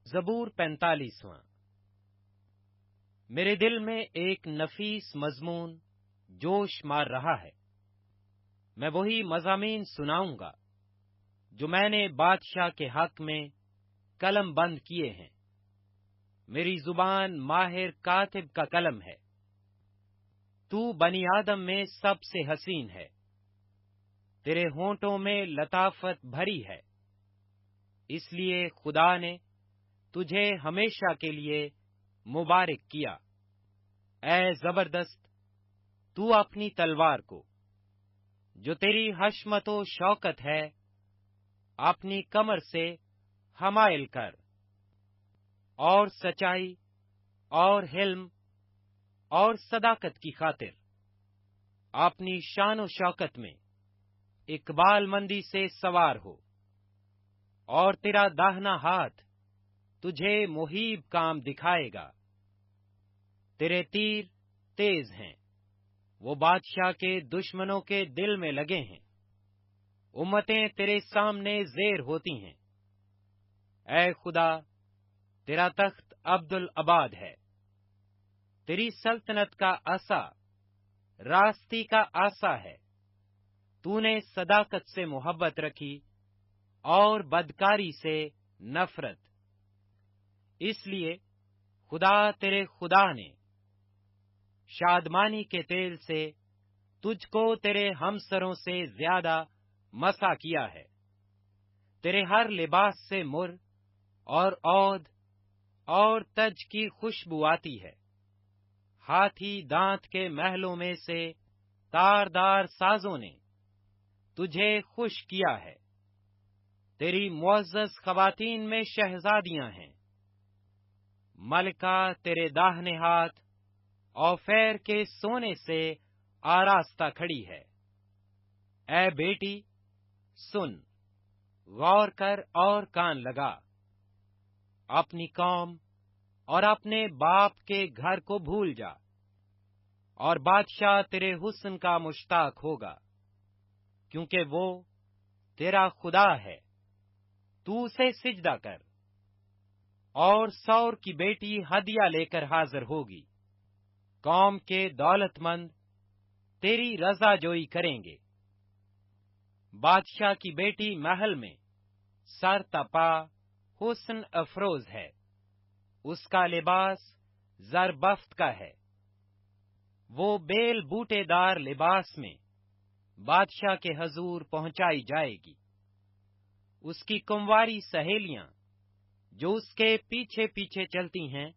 زبور 45واں۔ میرے دل میں ایک نفیس مضمون جوش مار رہا ہے۔ میں وہی مضامین سناؤں گا جو میں نے بادشاہ کے حق میں قلم بند کیے ہیں۔ میری زبان ماہر کاتب کا قلم ہے۔ تو بنی آدم میں سب سے حسین ہے، تیرے ہونٹوں میں لطافت بھری ہے، اس لیے خدا نے تجھے ہمیشہ کے لیے مبارک کیا۔ اے زبردست، تو اپنی تلوار کو جو تیری حشمت و شوکت ہے اپنی کمر سے حمائل کر، اور سچائی اور حلم اور صداقت کی خاطر اپنی شان و شوکت میں اقبال مندی سے سوار ہو، اور تیرا داہنا ہاتھ تجھے محیب کام دکھائے گا۔ تیرے تیر تیز ہیں، وہ بادشاہ کے دشمنوں کے دل میں لگے ہیں، امتیں تیرے سامنے زیر ہوتی ہیں۔ اے خدا، تیرا تخت عبدالآباد ہے، تیری سلطنت کا عصا راستی کا عصا ہے۔ تو نے صداقت سے محبت رکھی اور بدکاری سے نفرت، اس لیے خدا تیرے خدا نے شادمانی کے تیل سے تجھ کو تیرے ہمسروں سے زیادہ مسا کیا ہے۔ تیرے ہر لباس سے مر اور عود اور تج کی خوشبو آتی ہے۔ ہاتھی دانت کے محلوں میں سے تاردار سازوں نے تجھے خوش کیا ہے۔ تیری معزز خواتین میں شہزادیاں ہیں، ملکہ تیرے داہنے ہاتھ اوفیر کے سونے سے آراستہ کھڑی ہے۔ اے بیٹی، سن، غور کر اور کان لگا، اپنی قوم اور اپنے باپ کے گھر کو بھول جا، اور بادشاہ تیرے حسن کا مشتاق ہوگا، کیونکہ وہ تیرا خدا ہے۔ تو اسے سجدہ کر، اور سور کی بیٹی ہدیہ لے کر حاضر ہوگی۔ قوم کے دولت مند تیری رضا جوئی کریں گے۔ بادشاہ کی بیٹی محل میں سر تپا حسن افروز ہے، اس کا لباس زربفت کا ہے۔ وہ بیل بوٹے دار لباس میں بادشاہ کے حضور پہنچائی جائے گی۔ اس کی کنواری سہیلیاں جو اس کے پیچھے پیچھے چلتی ہیں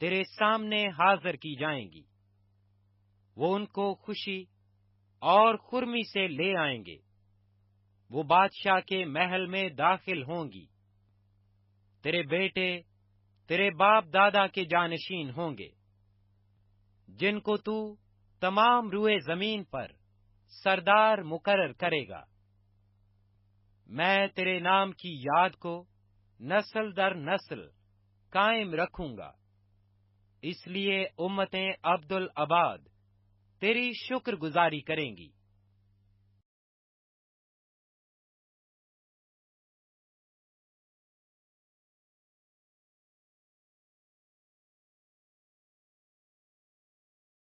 تیرے سامنے حاضر کی جائیں گی۔ وہ ان کو خوشی اور خرمی سے لے آئیں گے۔ وہ بادشاہ کے محل میں داخل ہوں گی۔ تیرے بیٹے تیرے باپ دادا کے جانشین ہوں گے، جن کو تو تمام روئے زمین پر سردار مقرر کرے گا۔ میں تیرے نام کی یاد کو نسل در نسل قائم رکھوں گا، اس لیے امتیں عبدالآباد تیری شکر گزاری کریں گی۔